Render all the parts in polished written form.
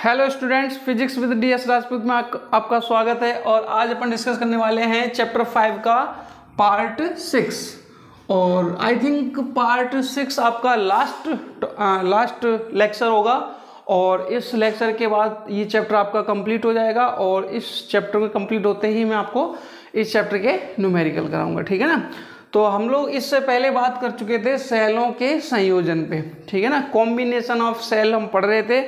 Hello students, physics with DS Rajput में आपका स्वागत है। और आज अपन डिस्कस करने वाले हैं चैप्टर 5 का पार्ट 6। और आई थिंक पार्ट 6 आपका लास्ट लेक्चर होगा और इस लेक्चर के बाद ये चैप्टर आपका कंप्लीट हो जाएगा। और इस चैप्टर के कंप्लीट होते ही मैं आपको इस चैप्टर के न्यूमेरिकल कराऊंगा, ठीक है ना। तो हम लोग इससे पहले बात कर चुके थे सेलों के संयोजन पे, ठीक है ना। कॉम्बिनेशन ऑफ सेल हम पढ़ रहे थे,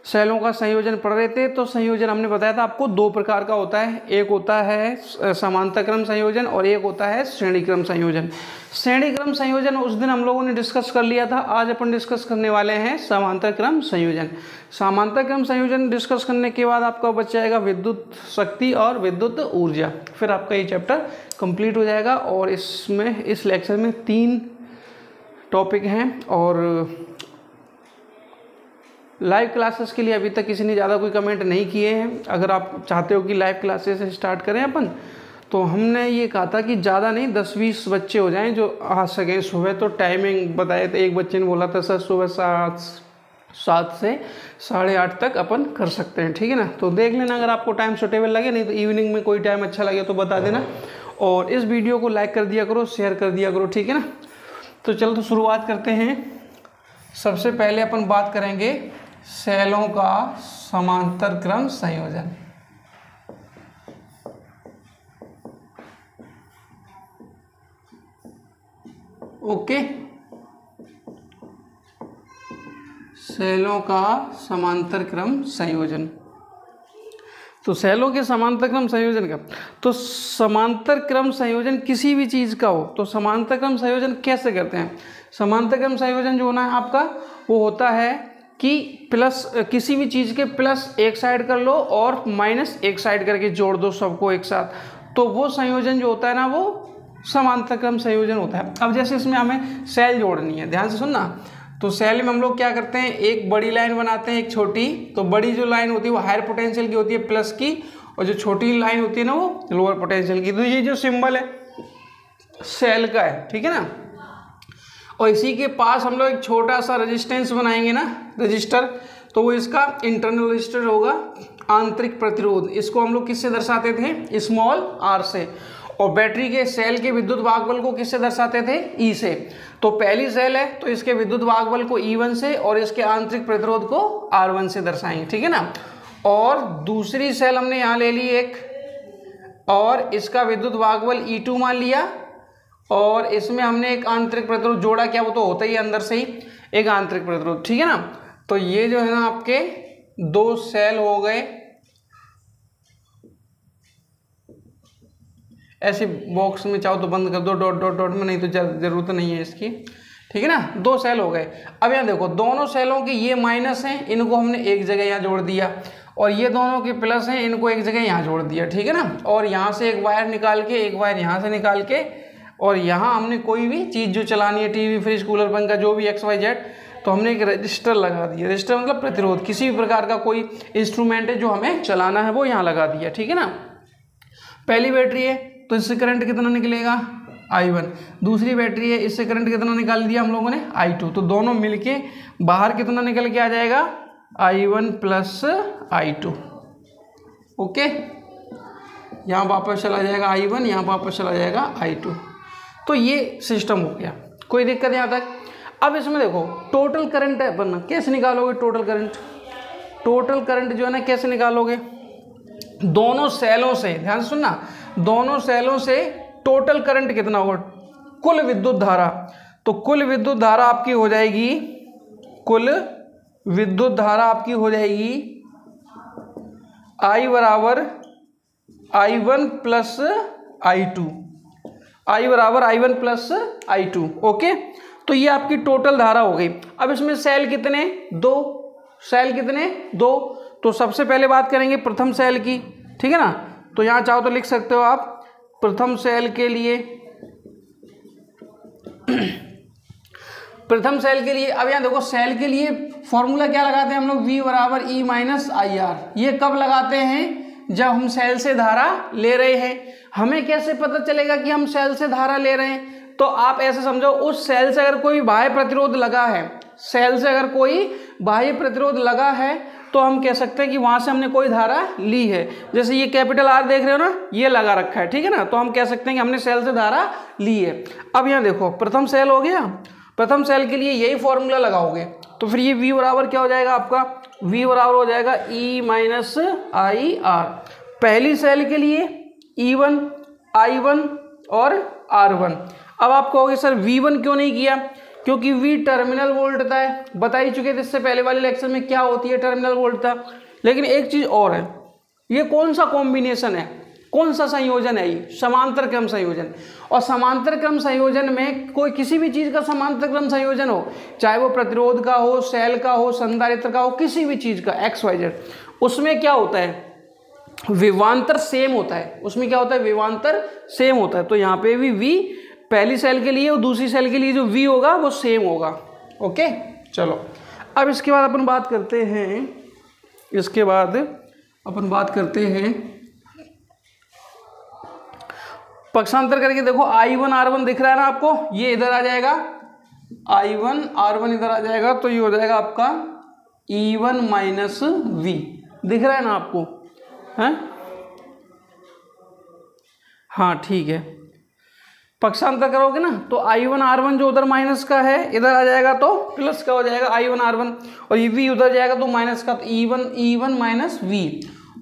सेलों का संयोजन पढ़ रहे थे। तो संयोजन हमने बताया था आपको दो प्रकार का होता है, एक होता है समांतर क्रम संयोजन और एक होता है श्रेणी क्रम संयोजन। श्रेणी क्रम संयोजन उस दिन हम लोगों ने डिस्कस कर लिया था, आज अपन डिस्कस करने वाले हैं समांतर क्रम संयोजन। समांतर क्रम संयोजन डिस्कस करने के बाद आपका बच जाएगा विद्युत शक्ति और विद्युत ऊर्जा, फिर आपका ये चैप्टर कंप्लीट हो जाएगा। और इसमें इस लेक्चर में 3 टॉपिक हैं। और लाइव क्लासेस के लिए अभी तक किसी ने ज़्यादा कोई कमेंट नहीं किए हैं। अगर आप चाहते हो कि लाइव क्लासेस स्टार्ट करें अपन, तो हमने ये कहा था कि ज़्यादा नहीं 10-20 बच्चे हो जाएं जो आ सकें सुबह। तो टाइमिंग बताए थे, एक बच्चे ने बोला था सर सुबह 7 से 8:30 तक अपन कर सकते हैं, ठीक है ना। तो देख लेना अगर आपको टाइम सूटेबल लगे, नहीं तो इवनिंग में कोई टाइम अच्छा लगे तो बता देना। और इस वीडियो को लाइक कर दिया करो, शेयर कर दिया करो, ठीक है ना। तो चलो तो शुरुआत करते हैं। सबसे पहले अपन बात करेंगे सेलों का समांतर क्रम संयोजन। ओके, सेलों का समांतर क्रम संयोजन। तो सेलों के समांतर क्रम संयोजन का, तो समांतर क्रम संयोजन किसी भी चीज़ का हो तो समांतर क्रम संयोजन कैसे करते हैं। समांतर क्रम संयोजन जो होना है आपका वो होता है कि प्लस किसी भी चीज़ के प्लस एक साइड कर लो और माइनस एक साइड करके जोड़ दो सबको एक साथ, तो वो संयोजन जो होता है ना वो समांतर क्रम संयोजन होता है। अब जैसे इसमें हमें सेल जोड़नी है, ध्यान से सुनना। तो सेल में हम लोग क्या करते हैं, एक बड़ी लाइन बनाते हैं एक छोटी। तो बड़ी जो लाइन होती है वो हायर पोटेंशियल की होती है प्लस की, और जो छोटी लाइन होती है ना वो लोअर पोटेंशियल की। तो ये जो सिंबल है सेल का है, ठीक है ना। और इसी के पास हम लोग एक छोटा सा रेजिस्टेंस बनाएंगे ना, रजिस्टर। तो वो इसका इंटरनल रजिस्टर होगा, आंतरिक प्रतिरोध। इसको हम लोग किससे दर्शाते थे, स्मॉल r से। और बैटरी के सेल के विद्युत वाहकबल को किससे दर्शाते थे, E से। तो पहली सेल है तो इसके विद्युत वाहकबल को E1 से और इसके आंतरिक प्रतिरोध को R1 से दर्शाएंगे, ठीक है ना। और दूसरी सेल हमने यहाँ ले ली एक, और इसका विद्युत वाहकबल E2 मान लिया, और इसमें हमने एक आंतरिक प्रतिरोध जोड़ा। क्या, वो तो होता ही अंदर से ही एक आंतरिक प्रतिरोध, ठीक है ना। तो ये जो है ना आपके 2 सेल हो गए। ऐसे बॉक्स में चाहो तो बंद कर दो डॉट डॉट डॉट में, नहीं तो जरूरत नहीं है इसकी, ठीक है ना। 2 सेल हो गए। अब यहाँ देखो दोनों सेलों के ये माइनस हैं, इनको हमने एक जगह यहाँ जोड़ दिया, और ये दोनों के प्लस हैं, इनको एक जगह यहाँ जोड़ दिया, ठीक है ना। और यहाँ से एक वायर निकाल के, एक वायर यहाँ से निकाल के, और यहाँ हमने कोई भी चीज़ जो चलानी है, टीवी, फ्रिज, कूलर, पंखा, जो भी XYZ, तो हमने एक रजिस्टर लगा दिया। रजिस्टर मतलब प्रतिरोध, किसी भी प्रकार का कोई इंस्ट्रूमेंट है जो हमें चलाना है वो यहाँ लगा दिया, ठीक है ना। पहली बैटरी है तो इससे करंट कितना निकलेगा, I1। दूसरी बैटरी है, इससे करंट कितना निकाल दिया हम लोगों ने, I2। तो दोनों मिलके बाहर कितना निकल के आ जाएगा, I1 प्लस I2। ओके, यहाँ वापस चला जाएगा I1, यहाँ वापस चला जाएगा I2। तो ये सिस्टम हो गया, कोई दिक्कत यहाँ तक। अब इसमें देखो टोटल करंट है बनना, कैसे निकालोगे टोटल करंट। टोटल करंट जो है ना कैसे निकालोगे, दोनों सेलों से, ध्यान सुनना, दोनों सेलों से टोटल करंट कितना होगा, कुल विद्युत धारा। तो कुल विद्युत धारा आपकी हो जाएगी, कुल विद्युत धारा आपकी हो जाएगी I बराबर I1 प्लस I2, I बराबर I1 प्लस I2। ओके, तो ये आपकी टोटल धारा हो गई। अब इसमें सेल कितने, 2। सेल कितने, 2। तो सबसे पहले बात करेंगे प्रथम सेल की, ठीक है ना। तो यहाँ चाहो तो लिख सकते हो आप प्रथम सेल के लिए प्रथम सेल के लिए। अब यहाँ देखो सेल के लिए फॉर्मूला क्या लगाते हैं हम लोग, V बराबर E माइनस IR। ये कब लगाते हैं, जब हम सेल से धारा ले रहे हैं। हमें कैसे पता चलेगा कि हम सेल से धारा ले रहे हैं, तो आप ऐसे समझो, उस सेल से अगर कोई बाह्य प्रतिरोध लगा है, सेल से अगर कोई बाह्य प्रतिरोध लगा है तो हम कह सकते हैं कि वहाँ से हमने कोई धारा ली है। जैसे ये कैपिटल R देख रहे हो ना, ये लगा रखा है, ठीक है ना, तो हम कह सकते हैं कि हमने सेल से धारा ली है। अब यहाँ देखो प्रथम सेल हो गया, प्रथम सेल के लिए यही फॉर्मूला लगाओगे तो फिर ये V बराबर क्या हो जाएगा आपका, V बराबर हो जाएगा E माइनस आई आर। पहली सेल के लिए E1, I1 और R1। अब आप कहोगे सर V1 क्यों नहीं किया, क्योंकि V टर्मिनल वोल्टता है, बता ही चुके थे इससे पहले वाले लेक्चर में क्या होती है टर्मिनल वोल्टता। लेकिन एक चीज़ और है, ये कौन सा कॉम्बिनेशन है, कौन सा संयोजन है, ये समांतर क्रम संयोजन। और समांतर क्रम संयोजन में कोई किसी भी चीज़ का समांतर क्रम संयोजन हो, चाहे वो प्रतिरोध का हो, सेल का हो, संधारित्र का हो, किसी भी चीज़ का XYZ, उसमें क्या होता है, विभवांतर सेम होता है। उसमें क्या होता है, विभवांतर सेम होता है। तो यहाँ पे भी V पहली सेल के लिए और दूसरी सेल के लिए जो V होगा वो सेम होगा। ओके, चलो अब इसके बाद अपन बात करते हैं, इसके बाद अपन बात करते हैं पक्षांतर करके। देखो I1 R1 दिख रहा है ना आपको, ये इधर आ जाएगा, I1 R1 इधर आ जाएगा, तो ये हो जाएगा आपका E1 माइनस V। दिख रहा है ना आपको, हैं? हाँ ठीक है, पक्षांतर करोगे ना तो I1 R1 जो उधर माइनस का है इधर आ जाएगा तो प्लस का हो जाएगा I1 R1, और ये V उधर जाएगा तो माइनस का, तो E1 माइनस V।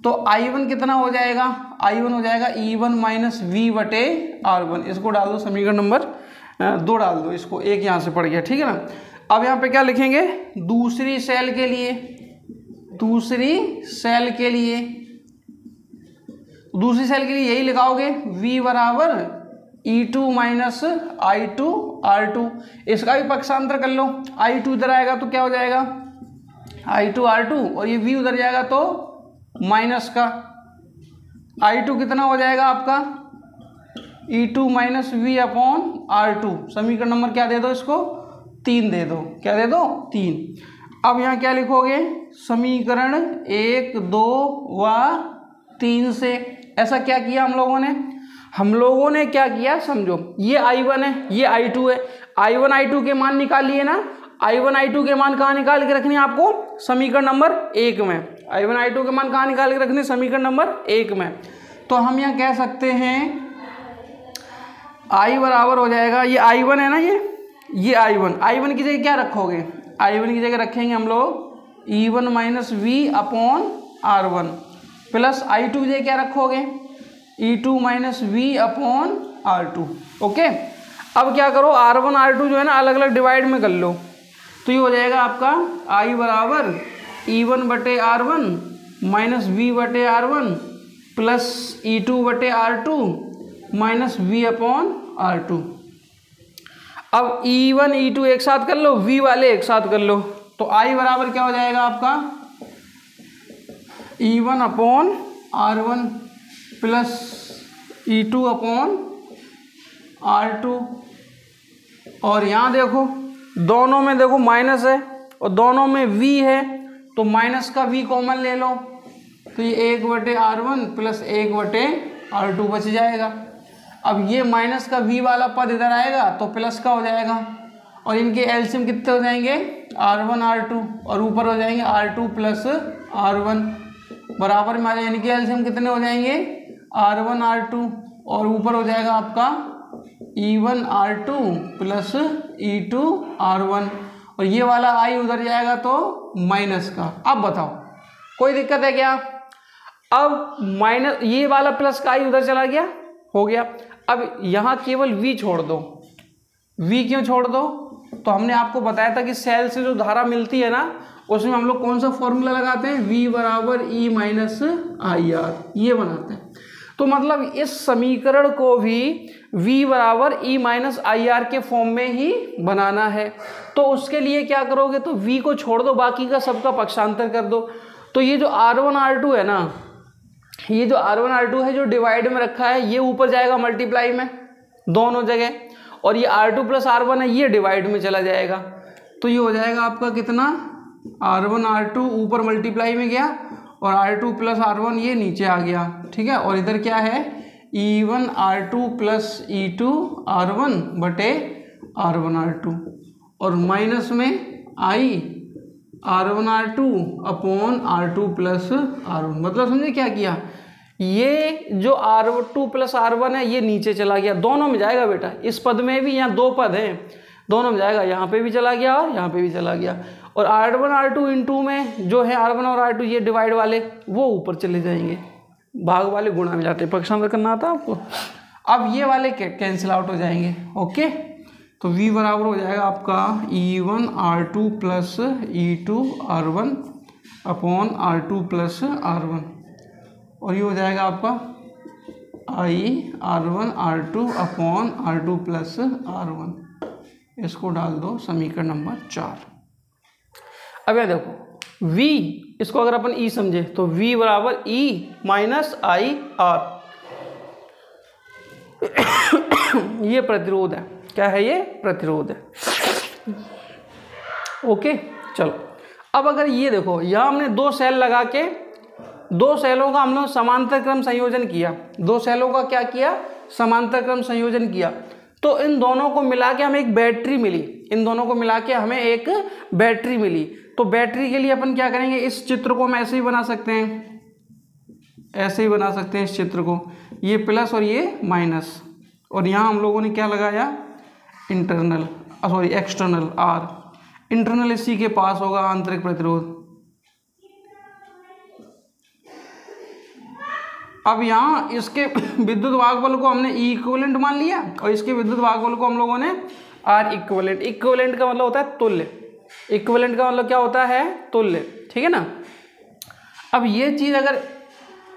तो I1 कितना हो जाएगा, I1 हो जाएगा E1 माइनस V बटे R1। इसको डाल दो समीकरण नंबर 2 डाल दो, इसको एक यहाँ से पड़ गया, ठीक है ना। अब यहाँ पे क्या लिखेंगे, दूसरी सेल के लिए, दूसरी सेल के लिए, दूसरी सेल के लिए यही लिखाओगे V बराबर E2 माइनस I2 R2। इसका भी पक्षांतर कर लो, I2 इधर आएगा तो क्या हो जाएगा I2 R2, और ये V उधर जाएगा तो माइनस का I2 कितना हो जाएगा आपका E2 minus V upon R2। समीकरण नंबर क्या दे दो इसको, 3 दे दो, क्या दे दो 3। अब यहाँ क्या लिखोगे, समीकरण 1, 2 व 3 से। ऐसा क्या किया हम लोगों ने क्या किया समझो, ये I1 है, ये I2 है, I1 I2 के मान निकाल लिए ना। I1 I2 के मान कहाँ निकाल के रखने आपको, समीकरण नंबर 1 में। I1 I2 के मान कहाँ निकाल के रखने, समीकरण नंबर 1 में। तो हम यहाँ कह सकते हैं I बराबर हो जाएगा, ये I1 है ना, ये I1 की जगह क्या रखोगे, I1 की जगह रखेंगे हम लोग E1 minus V upon R1, plus I2 की जगह क्या रखोगे, E2 minus V upon R2। Okay, अब क्या करो, R1 R2 जो है ना अलग अलग डिवाइड में कर लो, तो ये हो जाएगा आपका I बराबर E1 बटे R1 माइनस V बटे R1 प्लस E2 बटे R2 minus V upon R2। अब E1 E2 एक साथ कर लो, V वाले एक साथ कर लो, तो I बराबर क्या हो जाएगा आपका E1 upon R1 plus E2 upon R2। और यहाँ देखो दोनों में देखो माइनस है और दोनों में V है, तो माइनस का V कॉमन ले लो, तो ये 1 बटे R1 प्लस 1 बटे R2 बच जाएगा। अब ये माइनस का V वाला पद इधर आएगा तो प्लस का हो जाएगा, और इनके एलसीएम कितने हो जाएंगे, R1 R2, और ऊपर हो जाएंगे R2 प्लस R1 बराबर में आ जाए, इनके एलसीएम कितने हो जाएंगे R1 R2, और ऊपर हो जाएगा आपका E1 R2 plus E2 R1, और ये वाला I उधर जाएगा तो माइनस का। अब बताओ कोई दिक्कत है क्या, अब माइनस ये वाला प्लस का I उधर चला गया, हो गया। अब यहाँ केवल V छोड़ दो, V क्यों छोड़ दो, तो हमने आपको बताया था कि सेल से जो धारा मिलती है ना उसमें हम लोग कौन सा फॉर्मूला लगाते हैं, V बराबर E माइनस आई आर, ये बनाते हैं। तो मतलब इस समीकरण को भी V बराबर E माइनस आई आर के फॉर्म में ही बनाना है। तो उसके लिए क्या करोगे, तो V को छोड़ दो, बाकी का सबका पक्षांतर कर दो। तो ये जो R1 R2 है ना, ये जो R1 R2 है जो डिवाइड में रखा है, ये ऊपर जाएगा मल्टीप्लाई में दोनों जगह, और ये R2 प्लस R1 है ये डिवाइड में चला जाएगा। तो ये हो जाएगा आपका कितना, R1 R2 ऊपर मल्टीप्लाई में गया और R2 प्लस R1 ये नीचे आ गया, ठीक है। और इधर क्या है, E1 R2 plus E2 R1 बटे R1 R2, और माइनस में I R1 R2 upon R2 plus R1। मतलब समझे क्या किया, ये जो R2 प्लस R1 है ये नीचे चला गया, दोनों में जाएगा बेटा, इस पद में भी, यहाँ दो पद हैं, दोनों में जाएगा, यहाँ पे भी चला गया और यहाँ पे भी चला गया। और R1 R2 इंटू में जो है R1 और R2 ये डिवाइड वाले वो ऊपर चले जाएंगे, भाग वाले गुणा में जाते हैं, पक्षांतर करना आता आपको। अब ये वाले कैंसिल आउट हो जाएंगे। ओके, तो V बराबर हो जाएगा आपका E1 R2 plus E2 R1 upon R2 plus R1, और ये हो जाएगा आपका I R1 R2 upon R2 plus R1। इसको डाल दो समीकरण नंबर 4। अब यह देखो V, इसको अगर अपन E समझे तो V बराबर E माइनस आई R, ये प्रतिरोध है। क्या है ये? प्रतिरोध है। ओके, चलो अब अगर ये देखो, यहाँ हमने दो सेल लगा के दो सेलों का हम लोग समांतर क्रम संयोजन किया, दो सेलों का क्या किया? समांतर क्रम संयोजन किया। तो इन दोनों को मिला के हमें एक बैटरी मिली, इन दोनों को मिला के हमें एक बैटरी मिली। तो बैटरी के लिए अपन क्या करेंगे, इस चित्र को हम ऐसे ही बना सकते हैं, ऐसे ही बना सकते हैं इस चित्र को, ये प्लस और ये माइनस, और यहाँ हम लोगों ने क्या लगाया? Internal, sorry external R। Internal इसी के पास होगा आंतरिक प्रतिरोध। अब यहाँ इसके विद्युत भागफल को हमने E इक्विवेलेंट मान लिया, और इसके विद्युत भागफल को हम लोगों ने R इक्विवेलेंट। इक्विवेलेंट का मतलब होता है तुल्य, इक्विवेलेंट का मतलब क्या होता है? तुल्य, ठीक है ना। अब ये चीज़ अगर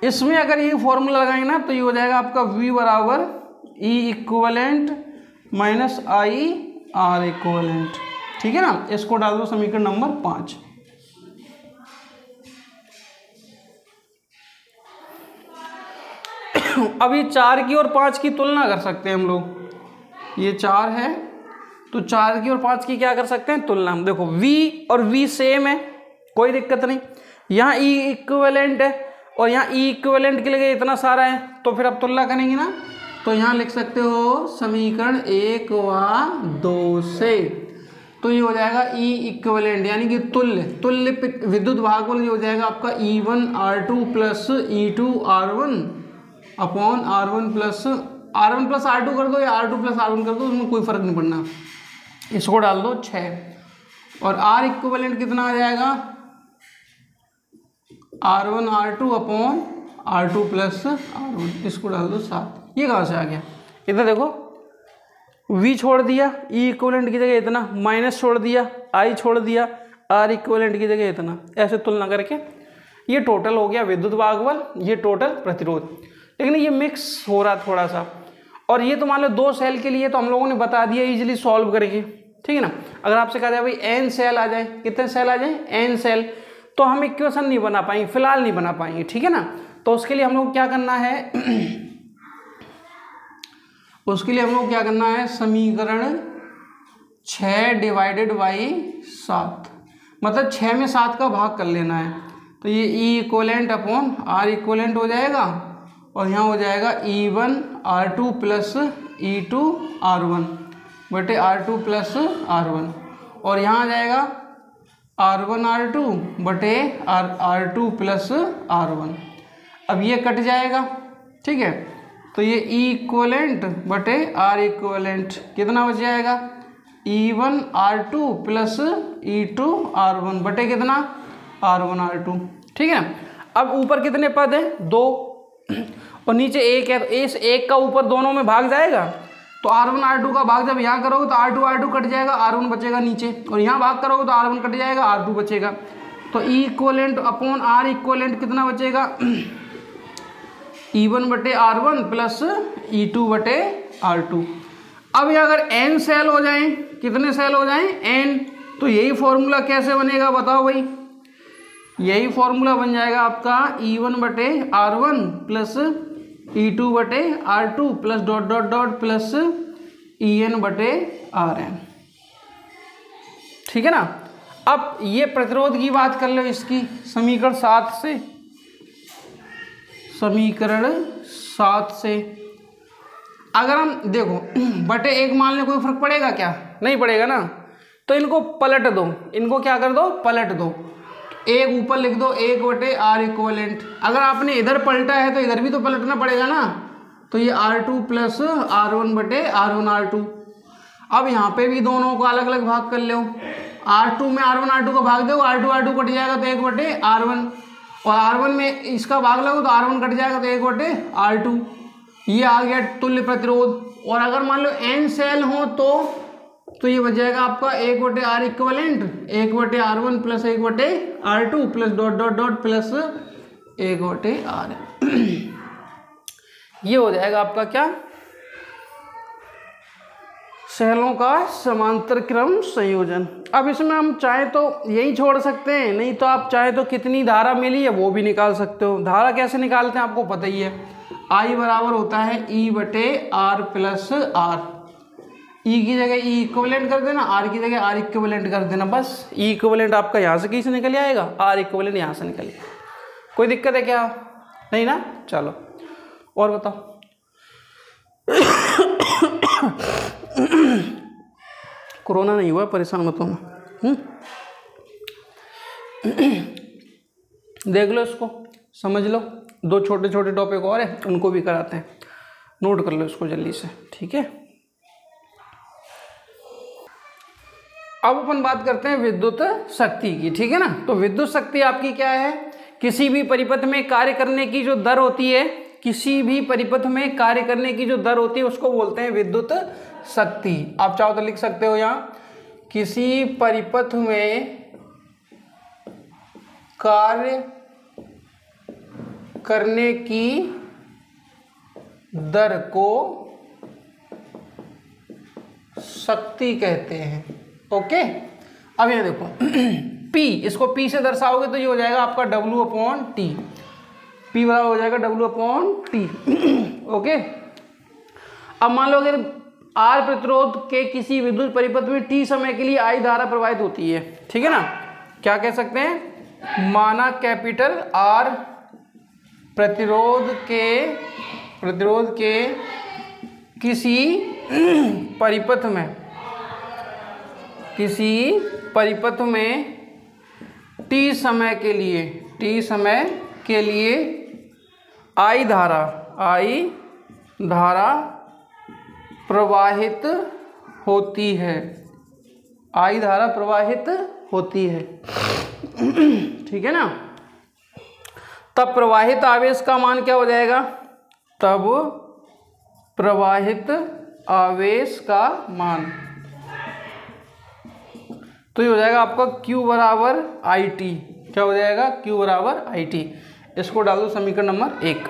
इसमें अगर ये फॉर्मूला लगाएंगे ना तो ये हो जाएगा आपका V बराबर E इक्विवेलेंट माइनस आई R इक्विवेलेंट, ठीक है ना। इसको डाल दो समीकरण नंबर 5। अब ये 4 की और 5 की तुलना कर सकते हैं हम लोग, ये 4 है तो 4 की और 5 की क्या कर सकते हैं? तुलना। देखो V और V सेम है, कोई दिक्कत नहीं। यहाँ E इक्विवेलेंट है और यहाँ E इक्विवेलेंट के लिए इतना सारा है, तो फिर अब तुलना करेंगे ना, तो यहाँ लिख सकते हो समीकरण 1 व 2 से, तो ये हो जाएगा E इक्विवेलेंट यानी कि तुल्य, तुल्य विद्युत भागफल ये हो जाएगा आपका E1 R2 plus E2 R1 upon R1 plus R2 कर दो या R2 प्लस R1 कर दो, उसमें कोई फर्क नहीं पड़ना। इसको डाल दो 6, और R इक्विवेलेंट कितना आ जाएगा? R1 R2 upon R2 plus R1, इसको डाल दो 7। ये कहाँ से आ गया? इधर देखो V छोड़ दिया, E इक्विवेलेंट की जगह इतना, माइनस छोड़ दिया, I छोड़ दिया, R इक्विवेलेंट की जगह इतना, ऐसे तुलना करके ये टोटल हो गया विद्युत भागफल, ये टोटल प्रतिरोध। लेकिन ये मिक्स हो रहा थोड़ा सा, और ये तो मान लो 2 सेल के लिए तो हम लोगों ने बता दिया इजीली सॉल्व करके, ठीक है ना। अगर आपसे कहा जाए भाई n सेल आ जाए, कितने सेल आ जाए? n सेल, तो हम इक्वेशन नहीं बना पाएंगे, फिलहाल नहीं बना पाएंगे, ठीक है ना। तो उसके लिए हम लोग क्या करना है उसके लिए हम लोग क्या करना है, समीकरण 6 डिवाइडेड बाई 7, मतलब 6 में 7 का भाग कर लेना है। तो ये E equivalent upon R equivalent हो जाएगा, और यहाँ हो जाएगा E1 R2 plus E2 R1 बटे R2 प्लस R1, और यहाँ आ जाएगा R1 R2 बटे R2 प्लस R1। अब ये कट जाएगा, ठीक है, तो ये E इक्विवेलेंट बटे R इक्विवेलेंट कितना बच जाएगा? E1 R2 plus E2 R1 बटे कितना? R1 R2, ठीक है। अब ऊपर कितने पद हैं? 2, और नीचे 1 है, तो इस 1 का ऊपर दोनों में भाग जाएगा, तो R1 R2 का भाग जब यहाँ करोगे तो R2 R2 कट जाएगा, R1 बचेगा नीचे, और यहाँ भाग करोगे तो R1 कट जाएगा, R2 बचेगा। तो E equivalent upon R equivalent कितना बचेगा? E1 बटे R1 प्लस E2 बटे R2। अब ये अगर n सेल हो जाएं, कितने सेल हो जाएं? n, तो यही फॉर्मूला कैसे बनेगा बताओ भाई? यही फॉर्मूला बन जाएगा आपका E1 बटे R1 प्लस E2 बटे R2 plus dot dot dot plus En बटे Rn, ठीक है ना। अब ये प्रतिरोध की बात कर लो, इसकी समीकरण 7 से, समीकरण 7 से अगर हम देखो बटे 1 मान ले, कोई फर्क पड़ेगा क्या? नहीं पड़ेगा ना, तो इनको पलट दो, इनको क्या कर दो, पलट दो। एक ऊपर लिख दो 1/r इक्वलेंट। अगर आपने इधर पलटा है तो इधर भी तो पलटना पड़ेगा ना, तो ये R2 प्लस R1/R1R2। अब यहाँ पे भी दोनों को अलग अलग भाग कर लो। R2 में R1R2 का भाग दो, R2 कट जाएगा तो 1/R1, और R1 में इसका भाग लगो तो R1 कट जाएगा तो 1/R2। ये आ गया तुल्य प्रतिरोध। और अगर मान लो n सेल हो तो ये बच जाएगा आपका 1/r equivalent 1/R1 plus 1/R2 plus dot dot dot plus 1/R। ये हो जाएगा आपका क्या, सेलों का समांतर क्रम संयोजन। अब इसमें हम चाहे तो यही छोड़ सकते हैं, नहीं तो आप चाहे तो कितनी धारा मिली है वो भी निकाल सकते हो। धारा कैसे निकालते हैं आपको पता ही है, I बराबर होता है E/R प्लस R। E की जगह E इक्विवेलेंट कर देना, R की जगह R इक्विवेलेंट कर देना, बस। E इक्विवेलेंट आपका यहाँ से कैसे निकल आएगा, R इक्विवेलेंट यहाँ से निकल आएगा। कोई दिक्कत है क्या, नहीं ना? चलो और बताओ। कोरोना नहीं हुआ, परेशान मत होना। देख लो इसको, समझ लो। दो छोटे छोटे टॉपिक और है, उनको भी कराते हैं, नोट कर लो इसको जल्दी से, ठीक है। अब अपन बात करते हैं विद्युत शक्ति की, ठीक है ना। तो विद्युत शक्ति आपकी क्या है, किसी भी परिपथ में कार्य करने की जो दर होती है, किसी भी परिपथ में कार्य करने की जो दर होती है उसको बोलते हैं विद्युत शक्ति। आप चाहो तो लिख सकते हो यहाँ, किसी परिपथ में कार्य करने की दर को शक्ति कहते हैं। ओके, अब यहाँ देखो P, इसको P से दर्शाओगे तो ये हो जाएगा आपका W/T। P बराबर हो जाएगा W/T। ओके, अब मान लो अगर R प्रतिरोध के किसी विद्युत परिपथ में T समय के लिए I धारा प्रवाहित होती है, ठीक है ना। क्या कह सकते हैं, माना कैपिटल R प्रतिरोध के किसी परिपथ में T समय के लिए I धारा प्रवाहित होती है, I धारा प्रवाहित होती है, ठीक है ना। तब प्रवाहित आवेश का मान क्या हो जाएगा, तब प्रवाहित आवेश का मान तो ये हो जाएगा आपका Q बराबर IT। क्या हो जाएगा, Q बराबर IT। इसको डाल दो समीकरण नंबर 1।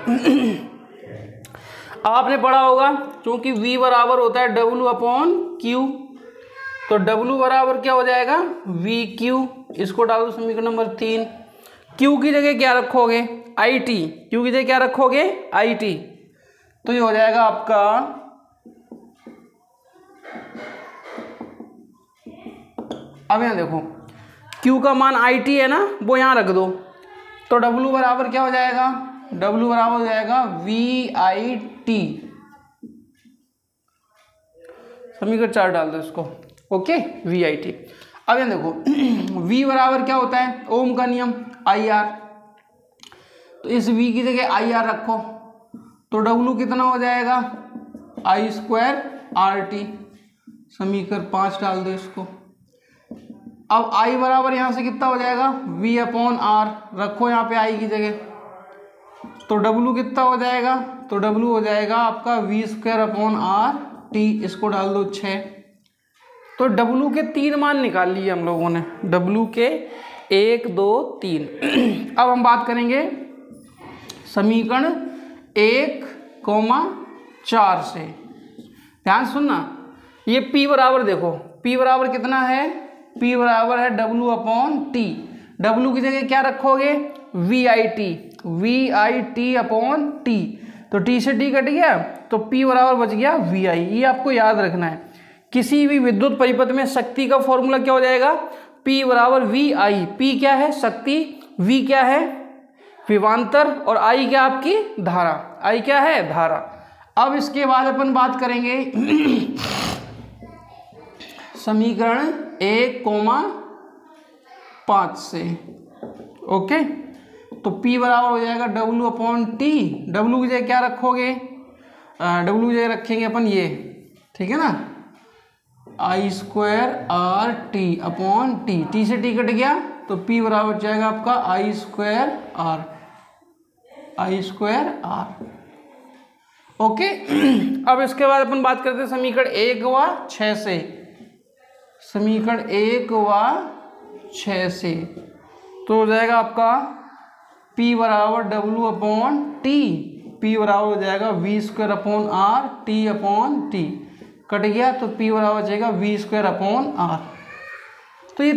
आपने पढ़ा होगा क्योंकि V बराबर होता है W/Q, तो W बराबर क्या हो जाएगा, VQ। इसको डाल दो समीकरण नंबर 3। Q की जगह क्या रखोगे, IT। Q की जगह क्या रखोगे, IT। तो ये हो जाएगा आपका अब यहाँ देखो Q का मान IT है ना, वो यहाँ रख दो, तो W बराबर क्या हो जाएगा, W बराबर हो जाएगा VIT। समीकरण 4 डाल दो इसको, ओके, VIT। अब यहाँ देखो V बराबर क्या होता है, ओम का नियम IR, तो इस V की जगह IR रखो, तो W कितना हो जाएगा, I²RT। समीकरण 5 डाल दो इसको। अब I बराबर यहाँ से कितना हो जाएगा, V/R रखो यहाँ पे I की जगह, तो W कितना हो जाएगा, तो W हो जाएगा आपका V²/RT। इसको डाल दो 6। तो W के 3 मान निकाल लिए हम लोगों ने, W के 1 2 3। अब हम बात करेंगे समीकरण 1,4 से। ध्यान सुनना, ये P बराबर देखो, P बराबर कितना है, P बराबर है W/T। W की जगह क्या रखोगे, VIT/T। तो T से T कट गया, तो P बराबर बच गया VI। ये आपको याद रखना है। किसी भी विद्युत परिपथ में शक्ति का फॉर्मूला क्या हो जाएगा, P बराबर VI। P क्या है, शक्ति, V क्या है, विभवांतर, और I क्या आपकी धारा, I क्या है, धारा। अब इसके बाद अपन बात करेंगे समीकरण 1,5 से। ओके, तो P बराबर हो जाएगा W/T। W की जगह क्या रखोगे? W की जगह रखेंगे अपन ये, ठीक है ना, I²RT/T। T से T कट गया तो P बराबर हो जाएगा आपका I²R। ओके, अब इसके बाद अपन बात करते हैं समीकरण 1 व 6 से। समीकरण 1 व 6 से तो हो जाएगा आपका P बराबर W/T। P बराबर हो जाएगा V²/R T/T। कट गया तो P बराबर हो जाएगा V²/R। तो ये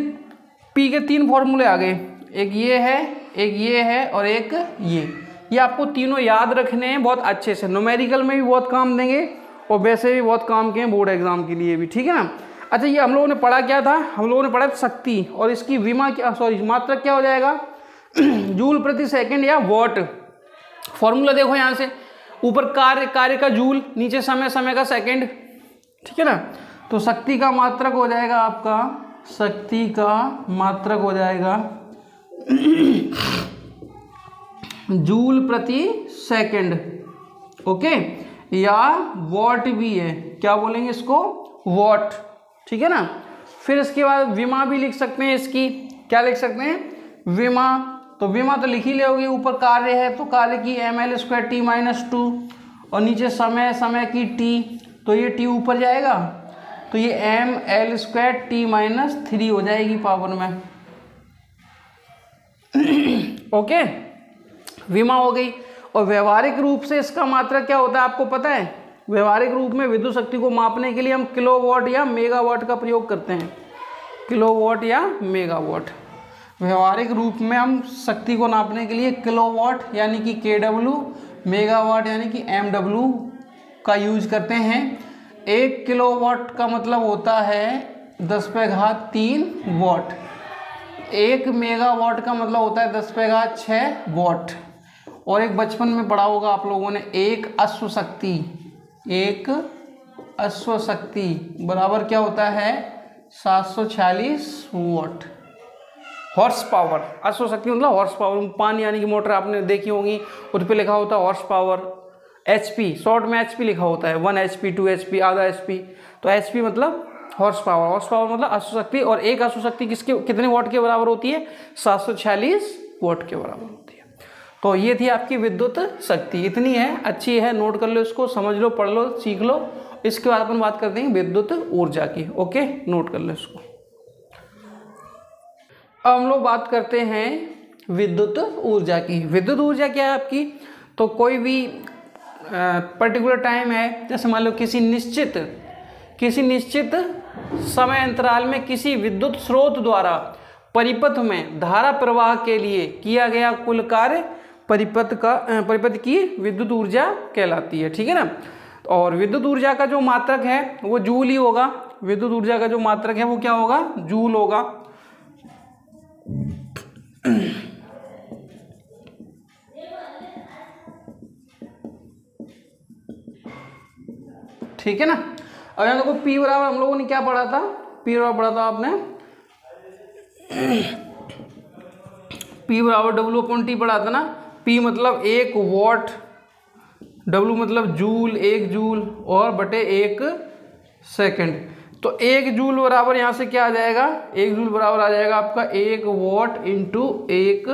P के 3 फॉर्मूले आ गए, एक ये है और एक ये आपको तीनों याद रखने हैं बहुत अच्छे से। न्यूमेरिकल में भी बहुत काम देंगे और वैसे भी बहुत काम के हैं बोर्ड एग्जाम के लिए भी, ठीक है ना। अच्छा, ये हम लोगों ने पढ़ा क्या था? हम लोगों ने पढ़ा शक्ति, और इसकी मात्रक क्या हो जाएगा? जूल प्रति सेकंड या वॉट। फॉर्मूला देखो यहाँ से, ऊपर कार्य का जूल, नीचे समय का सेकंड, ठीक है ना। तो शक्ति का मात्रक हो जाएगा आपका, शक्ति का मात्रक हो जाएगा जूल प्रति सेकंड। ओके, या वॉट भी है, क्या बोलेंगे इसको? वॉट, ठीक है ना। फिर इसके बाद विमा भी लिख सकते हैं इसकी, क्या लिख सकते हैं? विमा। तो विमा तो लिख ही लोगे, ऊपर कार्य है तो कार्य की mL²T-2 और नीचे समय की T, तो ये T ऊपर जाएगा तो ये mL²T-3 हो जाएगी पावर में। ओके, विमा हो गई। और व्यवहारिक रूप से इसका मात्रक क्या होता है आपको पता है? व्यवहारिक रूप में विद्युत शक्ति को मापने के लिए हम किलोवाट या मेगावाट का प्रयोग करते हैं। किलोवाट या मेगावाट, व्यवहारिक रूप में हम शक्ति को नापने के लिए किलोवाट यानी कि KW, मेगावाट यानी कि MW का यूज करते हैं। 1 किलोवाट का मतलब होता है 10⁻³ वाट। 1 मेगावाट का मतलब होता है 10⁻6 वाट। और एक बचपन में पढ़ा होगा आप लोगों ने, एक अश्व शक्ति बराबर क्या होता है? 746 वाट। हॉर्स पावर, अश्व शक्ति मतलब हॉर्स पावर। पानी यानी कि मोटर आपने देखी होगी, उस पर लिखा होता है हॉर्स पावर। HP, शॉर्ट में HP लिखा होता है, 1 HP, 2 HP, आधा HP। तो HP मतलब हॉर्स पावर, हॉर्स पावर मतलब अश्व शक्ति। और एक अश्व शक्ति कितने वाट के बराबर होती है? 746 वाट के बराबर होती है। तो ये थी आपकी विद्युत शक्ति, इतनी है, अच्छी है, नोट कर लो इसको, समझ लो, पढ़ लो, सीख लो। इसके बाद अपन बात करते हैं विद्युत ऊर्जा की। ओके, नोट कर लो इसको। अब हम लोग बात करते हैं विद्युत ऊर्जा की। विद्युत ऊर्जा क्या है आपकी? तो कोई भी पर्टिकुलर टाइम है, जैसे मान लो किसी निश्चित समय अंतराल में किसी विद्युत स्रोत द्वारा परिपथ में धारा प्रवाह के लिए किया गया कुल कार्य परिपथ की विद्युत ऊर्जा कहलाती है, ठीक है ना। और विद्युत ऊर्जा का जो मात्रक है वो जूल ही होगा। विद्युत ऊर्जा का जो मात्रक है वो क्या होगा? जूल होगा। ठीक है ना। अब यहाँ देखो P बराबर हम लोगों ने क्या पढ़ा था? P बराबर पढ़ा था आपने, P बराबर W/T पढ़ा था ना। P मतलब 1 वाट, W मतलब जूल, 1 जूल और बटे 1 सेकंड। तो 1 जूल बराबर यहाँ से क्या आ जाएगा? 1 जूल बराबर आ जाएगा आपका 1 वाट इंटू 1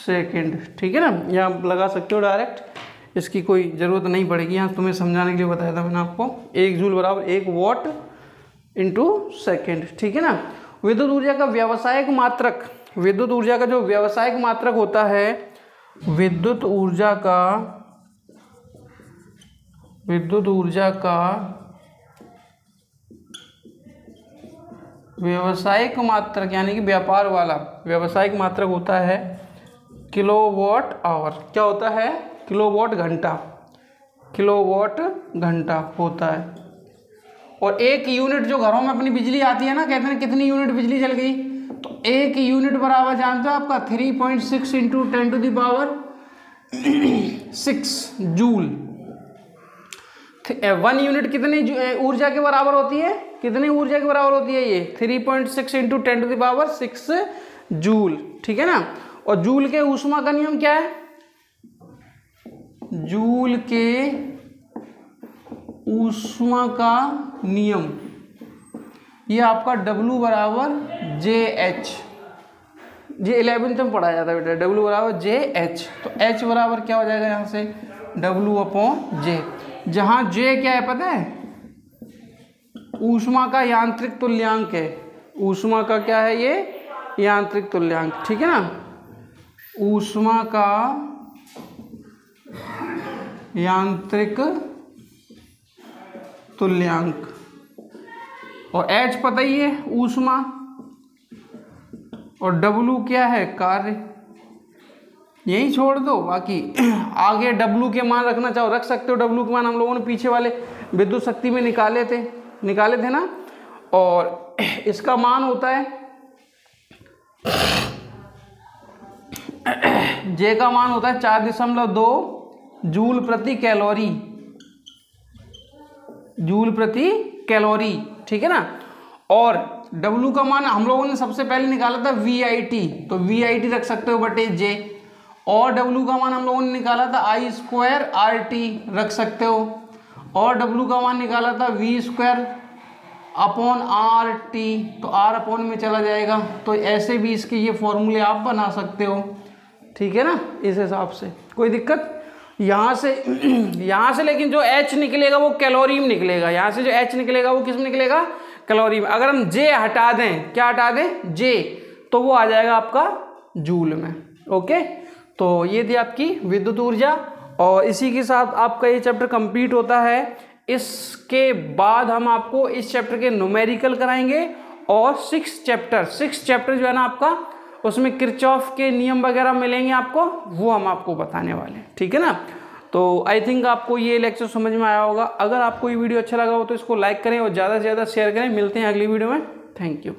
सेकंड, ठीक है ना। यहाँ लगा सकते हो डायरेक्ट, इसकी कोई ज़रूरत नहीं पड़ेगी, यहाँ तुम्हें समझाने के लिए बताया था मैंने आपको। 1 जूल बराबर 1 वाट इंटू सेकेंड, ठीक है ना। विद्युत ऊर्जा का व्यावसायिक मात्रक, विद्युत ऊर्जा का जो व्यावसायिक मात्रक होता है, विद्युत ऊर्जा का व्यावसायिक मात्रक यानी कि व्यापार वाला व्यावसायिक मात्रक होता है किलोवाट आवर। क्या होता है? किलोवाट घंटा होता है। और एक यूनिट जो घरों में अपनी बिजली आती है ना, कहते हैं कितनी यूनिट बिजली चल गई, तो 1 यूनिट बराबर जानते हो आपका 3.6 इंटू 10⁻6 जूल। 1 यूनिट कितनी ऊर्जा के बराबर होती है? कितनी ऊर्जा के बराबर होती है ये 3.6 इंटू 10⁻6 जूल, ठीक है ना। और जूल के ऊष्मा का नियम क्या है, जूल के ऊष्मा का नियम ये आपका W बराबर JH, ये 11th में पढ़ाया जाता है बेटा, W बराबर JH। तो H बराबर क्या हो जाएगा यहाँ से W/J, जहाँ J क्या है पता है, ऊष्मा का यांत्रिक तुल्यांक है। ऊष्मा का क्या है ये, यांत्रिक तुल्यांक, ठीक है ना, ऊष्मा का यांत्रिक तुल्यांक। और H पता ही है ऊष्मा, और W क्या है, कार्य। यही छोड़ दो, बाकी आगे W के मान रखना चाहो रख सकते हो। W के मान हम लोगों ने पीछे वाले विद्युत शक्ति में निकाले थे ना। और इसका मान होता है, J का मान होता है 4.2 जूल प्रति कैलोरी, जूल प्रति कैलोरी, ठीक है ना। और W का मान हम लोगों ने सबसे पहले निकाला था VIT, तो VIT रख सकते हो बटे J। और W का मान हम लोगों ने निकाला था I²RT रख सकते हो। और W का मान निकाला था V² अपॉन RT, तो R अपॉन में चला जाएगा। तो ऐसे भी इसके ये फॉर्मूले आप बना सकते हो, ठीक है ना, इस हिसाब से कोई दिक्कत। यहाँ से लेकिन जो H निकलेगा वो कैलोरी में निकलेगा। यहाँ से जो H निकलेगा वो किस में निकलेगा, कैलोरी में। अगर हम J हटा दें, क्या हटा दें, J, तो वो आ जाएगा आपका जूल में। ओके, तो ये थी आपकी विद्युत ऊर्जा, और इसी के साथ आपका ये चैप्टर कंप्लीट होता है। इसके बाद हम आपको इस चैप्टर के न्यूमेरिकल कराएंगे, और 6 चैप्टर जो है ना आपका, उसमें किरचॉफ के नियम वगैरह मिलेंगे आपको, वो हम आपको बताने वाले हैं, ठीक है ना। तो आई थिंक आपको ये लेक्चर समझ में आया होगा। अगर आपको ये वीडियो अच्छा लगा हो तो इसको लाइक करें और ज़्यादा से ज़्यादा शेयर करें। मिलते हैं अगली वीडियो में, थैंक यू।